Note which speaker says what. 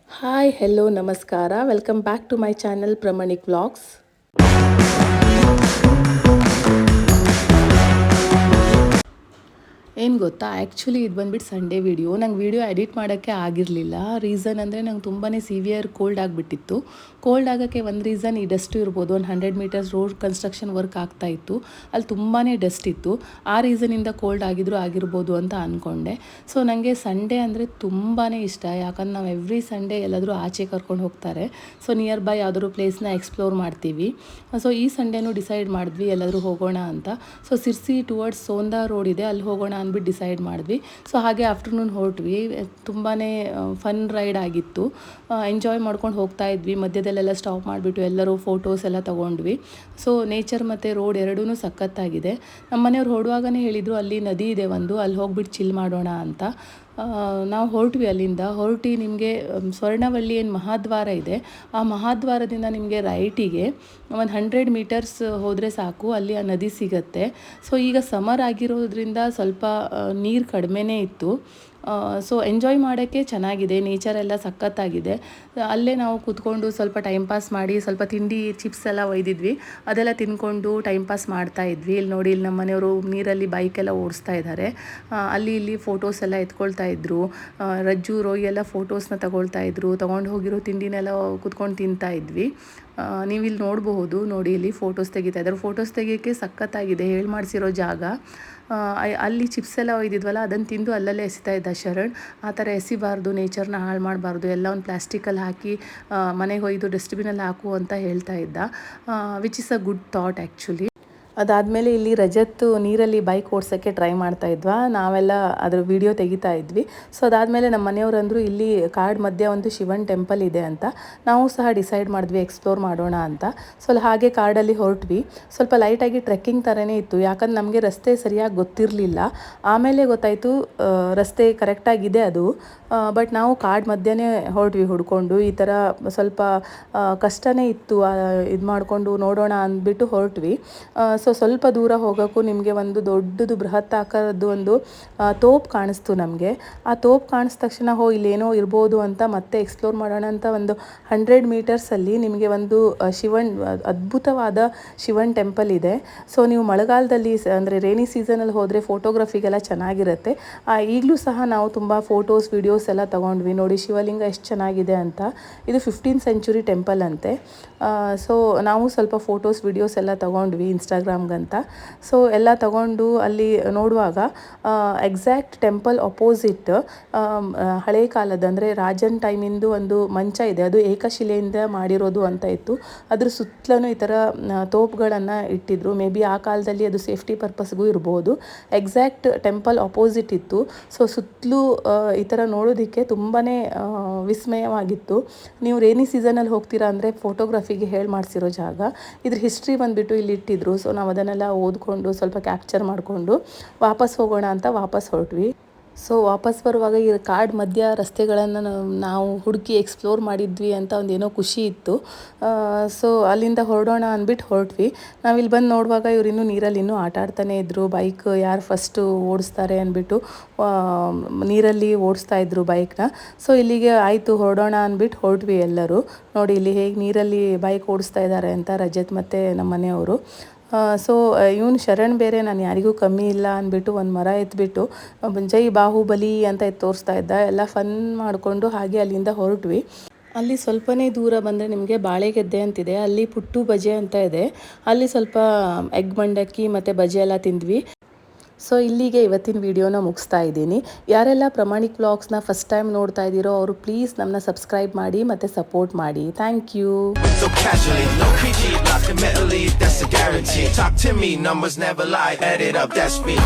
Speaker 1: Hi hello ನಮಸ್ಕಾರ welcome back to my channel Pramanik vlogs. ಏನು ಗೊತ್ತಾ, ಆ್ಯಕ್ಚುಲಿ ಇದು ಬಂದುಬಿಟ್ಟು ಸಂಡೇ ವೀಡಿಯೋ. ನಂಗೆ ವೀಡಿಯೋ ಎಡಿಟ್ ಮಾಡೋಕ್ಕೆ ಆಗಿರಲಿಲ್ಲ. ರೀಸನ್ ಅಂದರೆ ನಂಗೆ ತುಂಬಾ ಸಿವಿಯರ್ ಕೋಲ್ಡ್ ಆಗಿಬಿಟ್ಟಿತ್ತು. ಕೋಲ್ಡ್ ಆಗೋಕ್ಕೆ ಒಂದು ರೀಸನ್ ಈ ಡಸ್ಟು ಇರ್ಬೋದು. ಒಂದು 100 ಮೀಟರ್ಸ್ ರೋಡ್ ಕನ್ಸ್ಟ್ರಕ್ಷನ್ ವರ್ಕ್ ಆಗ್ತಾಯಿತ್ತು, ಅಲ್ಲಿ ತುಂಬಾ ಡಸ್ಟ್ ಇತ್ತು. ಆ ರೀಸನಿಂದ ಕೋಲ್ಡ್ ಆಗಿರ್ಬೋದು ಅಂತ ಅಂದ್ಕೊಂಡೆ. ಸೊ ನನಗೆ ಸಂಡೇ ಅಂದರೆ ತುಂಬಾ ಇಷ್ಟ, ಯಾಕಂದ್ರೆ ನಾವು ಎವ್ರಿ ಸಂಡೇ ಎಲ್ಲಾದರೂ ಆಚೆ ಕರ್ಕೊಂಡು ಹೋಗ್ತಾರೆ. ಸೊ ನಿಯರ್ ಬೈ ಯಾವ್ದಾದ್ರು ಪ್ಲೇಸ್ನ ಎಕ್ಸ್ಪ್ಲೋರ್ ಮಾಡ್ತೀವಿ. ಸೊ ಈ ಸಂಡೇನೂ ಡಿಸೈಡ್ ಮಾಡಿದ್ವಿ ಎಲ್ಲಾದರೂ ಹೋಗೋಣ ಅಂತ. So Sirsi towards Sonda road ಇದೆ, ಅಲ್ಲಿ ಹೋಗೋಣ ಅಂದ್ಬಿಟ್ಟು ಡಿಸೈಡ್ ಮಾಡಿದ್ವಿ. ಸೊ ಹಾಗೆ ಆಫ್ಟರ್ನೂನ್ ಹೊರಟ್ವಿ. ತುಂಬಾ ಫನ್ ರೈಡ್ ಆಗಿತ್ತು. ಎಂಜಾಯ್ ಮಾಡ್ಕೊಂಡು ಹೋಗ್ತಾ ಇದ್ವಿ. ಮಧ್ಯದಲ್ಲೆಲ್ಲ ಸ್ಟಾಪ್ ಮಾಡಿಬಿಟ್ಟು ಎಲ್ಲರೂ ಫೋಟೋಸ್ ಎಲ್ಲ ತೊಗೊಂಡ್ವಿ. ಸೊ ನೇಚರ್ ಮತ್ತು ರೋಡ್ ಎರಡೂ ಸಖತ್ತಾಗಿದೆ. ನಮ್ಮ ಮನೆಯವ್ರು ಹೊರಡುವಾಗನೇ ಹೇಳಿದರು ಅಲ್ಲಿ ನದಿ ಇದೆ ಒಂದು, ಅಲ್ಲಿ ಹೋಗ್ಬಿಟ್ಟು ಚಿಲ್ ಮಾಡೋಣ ಅಂತ. ನಾವು ಹೊರಟ್ವಿ. ಅಲ್ಲಿಂದ ಹೊರಟು ನಿಮಗೆ ಸ್ವರ್ಣವಳ್ಳಿ ಏನು ಮಹಾದ್ವಾರ ಇದೆ, ಆ ಮಹಾದ್ವಾರದಿಂದ ನಿಮಗೆ ರೈಟಿಗೆ ಒಂದು 100 ಮೀಟರ್ಸ್ ಹೋದರೆ ಸಾಕು, ಅಲ್ಲಿ ಆ ನದಿ ಸಿಗುತ್ತೆ. ಸೊ ಈಗ ಸಮರ್ ಆಗಿರೋದ್ರಿಂದ ಸ್ವಲ್ಪ ನೀರು ಕಡಿಮೆನೇ ಇತ್ತು. ಸೊ ಎಂಜಾಯ್ ಮಾಡೋಕ್ಕೆ ಚೆನ್ನಾಗಿದೆ, ನೇಚರ್ ಎಲ್ಲ ಸಖತ್ತಾಗಿದೆ. ಅಲ್ಲೇ ನಾವು ಕೂತ್ಕೊಂಡು ಸ್ವಲ್ಪ ಟೈಮ್ ಪಾಸ್ ಮಾಡಿ, ಸ್ವಲ್ಪ ತಿಂಡಿ ಚಿಪ್ಸ್ ಎಲ್ಲ ಒಯ್ದಿದ್ವಿ, ಅದೆಲ್ಲ ತಿನ್ಕೊಂಡು ಟೈಮ್ ಪಾಸ್ ಮಾಡ್ತಾಯಿದ್ವಿ. ಇಲ್ಲಿ ನೋಡಿ, ಇಲ್ಲಿ ನಮ್ಮ ಮನೆಯವರು ನೀರಲ್ಲಿ ಬೈಕೆಲ್ಲ ಓಡಿಸ್ತಾ ಇದ್ದಾರೆ. ಅಲ್ಲಿ ಇಲ್ಲಿ ಫೋಟೋಸ್ ಎಲ್ಲ ಎತ್ಕೊಳ್ತಾ ಇದ್ರು. ರಜ್ಜು ರೋಯ್ ಎಲ್ಲ ಫೋಟೋಸ್ನ ತಗೊಳ್ತಾ ಇದ್ರು. ತೊಗೊಂಡು ಹೋಗಿರೋ ತಿಂಡಿನೆಲ್ಲ ಕೂತ್ಕೊಂಡು ತಿಂತಾ ಇದ್ವಿ. ನೀವು ಇಲ್ಲಿ ನೋಡಬಹುದು, ನೋಡಿ ಇಲ್ಲಿ ಫೋಟೋಸ್ ತೆಗಿತಾ ಇದ್ದಾರೆ. ಫೋಟೋಸ್ ತೆಗಿಯೋಕ್ಕೆ ಸಖತ್ತಾಗಿದೆ, ಹೇಳಿ ಮಾಡಿಸಿರೋ ಜಾಗ. ಅಲ್ಲಿ ಚಿಪ್ಸ್ ಎಲ್ಲ ಒಯ್ದಿದ್ವಲ್ಲ, ಅದನ್ನು ತಿಂದು ಅಲ್ಲಲ್ಲೇ ಎಸಿತಾ ಇದ್ದ ಶರಣ್. ಆ ಥರ ಎಸಿಬಾರ್ದು, ನೇಚರ್ನ ಹಾಳು ಮಾಡಬಾರ್ದು, ಎಲ್ಲ ಒಂದು ಪ್ಲಾಸ್ಟಿಕಲ್ಲಿ ಹಾಕಿ ಮನೆಗೆ ಒಯ್ದು ಡಸ್ಟ್ಬಿನಲ್ಲಿ ಹಾಕು ಅಂತ ಹೇಳ್ತಾ ಇದ್ದ, which is a good thought actually. ಅದಾದಮೇಲೆ ಇಲ್ಲಿ ರಜತ್ ನೀರಲ್ಲಿ ಬೈಕ್ ಓಡಿಸೋಕ್ಕೆ ಟ್ರೈ ಮಾಡ್ತಾ ಇದ್ವಾ, ನಾವೆಲ್ಲ ಅದ್ರ ವಿಡಿಯೋ ತೆಗಿತಾ ಇದ್ವಿ. ಸೊ ಅದಾದಮೇಲೆ ನಮ್ಮ ಮನೆಯವರು ಅಂದರು ಇಲ್ಲಿ ಕಾಡು ಮಧ್ಯೆ ಒಂದು ಶಿವನ್ ಟೆಂಪಲ್ ಇದೆ ಅಂತ. ನಾವು ಸಹ ಡಿಸೈಡ್ ಮಾಡಿದ್ವಿ ಎಕ್ಸ್ಪ್ಲೋರ್ ಮಾಡೋಣ ಅಂತ. ಸೊ ಅಲ್ಲಿ ಹಾಗೆ ಕಾಡಲ್ಲಿ ಹೊರಟ್ವಿ. ಸ್ವಲ್ಪ ಲೈಟಾಗಿ ಟ್ರೆಕ್ಕಿಂಗ್ ಥರನೇ ಇತ್ತು, ಯಾಕಂದ್ರೆ ನಮಗೆ ರಸ್ತೆ ಸರಿಯಾಗಿ ಗೊತ್ತಿರಲಿಲ್ಲ. ಆಮೇಲೆ ಗೊತ್ತಾಯಿತು ರಸ್ತೆ ಕರೆಕ್ಟಾಗಿದೆ ಅದು. ಬಟ್ ನಾವು ಕಾಡು ಮಧ್ಯೆನೇ ಹೊರಟ್ವಿ ಹುಡ್ಕೊಂಡು. ಈ ಥರ ಸ್ವಲ್ಪ ಕಷ್ಟನೇ ಇತ್ತು, ಇದು ಮಾಡಿಕೊಂಡು ನೋಡೋಣ ಅಂದ್ಬಿಟ್ಟು ಹೊರಟ್ವಿ. ಸೊ ಸ್ವಲ್ಪ ದೂರ ಹೋಗೋಕ್ಕೂ ನಿಮಗೆ ಒಂದು ದೊಡ್ಡದು ಬೃಹತ್ ಆಕಾರದ್ದು ಒಂದು ತೋಪ್ ಕಾಣಿಸ್ತು ನಮಗೆ. ಆ ತೋಪ್ ಕಾಣಿಸಿದ ತಕ್ಷಣ ಇಲ್ಲೇನೋ ಇರ್ಬೋದು ಅಂತ ಮತ್ತೆ ಎಕ್ಸ್ಪ್ಲೋರ್ ಮಾಡೋಣ ಅಂತ ಒಂದು 100 ಮೀಟರ್ಸಲ್ಲಿ ನಿಮಗೆ ಒಂದು ಅದ್ಭುತವಾದ ಶಿವನ್ ಟೆಂಪಲ್ ಇದೆ. ಸೊ ನೀವು ಮಳೆಗಾಲದಲ್ಲಿ ಅಂದರೆ ರೇನಿ ಸೀಸನಲ್ಲಿ ಹೋದರೆ ಫೋಟೋಗ್ರಫಿಗೆಲ್ಲ ಚೆನ್ನಾಗಿರುತ್ತೆ. ಈಗಲೂ ಸಹ ನಾವು ತುಂಬ ಫೋಟೋಸ್ ವಿಡಿಯೋಸ್ ಎಲ್ಲ ತೊಗೊಂಡ್ವಿ. ನೋಡಿ ಶಿವಲಿಂಗ ಎಷ್ಟು ಚೆನ್ನಾಗಿದೆ ಅಂತ. ಇದು 15th ಸೆಂಚುರಿ ಟೆಂಪಲ್ ಅಂತೆ. ಸೊ ನಾವು ಸ್ವಲ್ಪ ಫೋಟೋಸ್ ವಿಡಿಯೋಸ್ ಎಲ್ಲ ತೊಗೊಂಡ್ವಿ ಇನ್ಸ್ಟಾಗ್ರಾಮ್ಗಂತ. ಸೊ ಎಲ್ಲ ತಗೊಂಡು ಅಲ್ಲಿ ನೋಡುವಾಗ ಎಕ್ಸಾಕ್ಟ್ ಟೆಂಪಲ್ ಅಪೋಸಿಟ್ ಹಳೆ ಕಾಲದ ಅಂದರೆ ರಾಜನ್ ಟೈಮಿಂದು ಒಂದು ಮಂಚ ಇದೆ, ಅದು ಏಕಶಿಲೆಯಿಂದ ಮಾಡಿರೋದು ಅಂತ ಇತ್ತು. ಅದ್ರ ಸುತ್ತಲೂ ಈ ಥರ ತೋಪುಗಳನ್ನು ಇಟ್ಟಿದ್ರು. ಮೇ ಬಿ ಆ ಕಾಲದಲ್ಲಿ ಅದು ಸೇಫ್ಟಿ ಪರ್ಪಸ್ಗೂ ಇರ್ಬೋದು. ಎಕ್ಸಾಕ್ಟ್ ಟೆಂಪಲ್ ಅಪೋಸಿಟ್ ಇತ್ತು. ಸೊ ಸುತ್ತಲೂ ಈ ಥರ ನೋಡೋದಕ್ಕೆ ತುಂಬಾ ವಿಸ್ಮಯವಾಗಿತ್ತು. ನೀವು ರೇನಿ ಸೀಸನಲ್ಲಿ ಹೋಗ್ತೀರಾ ಅಂದರೆ ಫೋಟೋಗ್ರಫಿಗೆ ಹೇಳಿ ಮಾಡಿಸಿರೋ ಜಾಗ. ಇದ್ರ ಹಿಸ್ಟ್ರಿ ಬಂದುಬಿಟ್ಟು ಇಲ್ಲಿ ಇಟ್ಟಿದ್ರು. ಸೊ ನಾವು ಅದನ್ನೆಲ್ಲ ಓದ್ಕೊಂಡು ಸ್ವಲ್ಪ ಕ್ಯಾಪ್ಚರ್ ಮಾಡಿಕೊಂಡು ವಾಪಸ್ ಹೋಗೋಣ ಅಂತ ವಾಪಸ್ ಹೊರಟ್ವಿ. ಸೊ ವಾಪಸ್ ಬರುವಾಗ ಈ ಕಾಡು ಮಧ್ಯ ರಸ್ತೆಗಳನ್ನು ನಾವು ಹುಡುಕಿ ಎಕ್ಸ್ಪ್ಲೋರ್ ಮಾಡಿದ್ವಿ ಅಂತ ಒಂದೇನೋ ಖುಷಿ ಇತ್ತು. ಸೊ ಅಲ್ಲಿಂದ ಹೊರಡೋಣ ಅಂದ್ಬಿಟ್ಟು ಹೊರಟ್ವಿ. ನಾವಿಲ್ಲಿ ಬಂದು ನೋಡುವಾಗ ಇವ್ರು ಇನ್ನೂ ನೀರಲ್ಲಿ ಇನ್ನೂ ಆಟ ಆಡ್ತಾನೆ ಇದ್ದರು. ಬೈಕ್ ಯಾರು ಫಸ್ಟು ಓಡಿಸ್ತಾರೆ ಅಂದ್ಬಿಟ್ಟು ನೀರಲ್ಲಿ ಓಡಿಸ್ತಾ ಇದ್ರು ಬೈಕ್ನ. ಸೊ ಇಲ್ಲಿಗೆ ಆಯಿತು ಹೊರಡೋಣ ಅಂದ್ಬಿಟ್ಟು ಹೊರಟ್ವಿ ಎಲ್ಲರೂ. ನೋಡಿ ಇಲ್ಲಿ ಹೇಗೆ ನೀರಲ್ಲಿ ಬೈಕ್ ಓಡಿಸ್ತಾ ಇದ್ದಾರೆ ಅಂತ ರಜತ್ ಮತ್ತು ನಮ್ಮ ಮನೆಯವರು. ಸೊ ಇವನು ಶರಣ್ ಬೇರೆ ನಾನು ಯಾರಿಗೂ ಕಮ್ಮಿ ಇಲ್ಲ ಅಂದ್ಬಿಟ್ಟು ಒಂದು ಮರ ಎತ್ಬಿಟ್ಟು ಜೈ ಬಾಹುಬಲಿ ಅಂತ ತೋರಿಸ್ತಾ ಇದ್ದ. ಎಲ್ಲ ಫನ್ ಮಾಡಿಕೊಂಡು ಹಾಗೆ ಅಲ್ಲಿಂದ ಹೊರಟ್ವಿ. ಅಲ್ಲಿ ಸ್ವಲ್ಪನೇ ದೂರ ಬಂದರೆ ನಿಮಗೆ ಬಾಳೆಗೆದ್ದೆ ಅಂತಿದೆ, ಅಲ್ಲಿ ಪುಟ್ಟು ಬಜೆ ಅಂತ ಇದೆ. ಅಲ್ಲಿ ಸ್ವಲ್ಪ ಎಗ್ ಮಂಡಕ್ಕಿ ಮತ್ತು ಬಜೆ ಎಲ್ಲ ತಿಂದ್ವಿ. ಸೊ ಇಲ್ಲಿಗೆ ಇವತ್ತಿನ ವಿಡಿಯೋನ ಮುಗಿಸ್ತಾ ಇದ್ದೀನಿ. ಯಾರೆಲ್ಲ ಪ್ರಮಾಣಿಕ್ ವ್ಲಾಗ್ಸ್ನ ಫಸ್ಟ್ ಟೈಮ್ ನೋಡ್ತಾ ಇದ್ದೀರೋ ಅವರು ಪ್ಲೀಸ್ ನಮ್ಮನ್ನ ಸಬ್ಸ್ಕ್ರೈಬ್ ಮಾಡಿ ಮತ್ತು ಸಪೋರ್ಟ್ ಮಾಡಿ. Thank you. Talk to me, numbers never lie, add it up, that's me.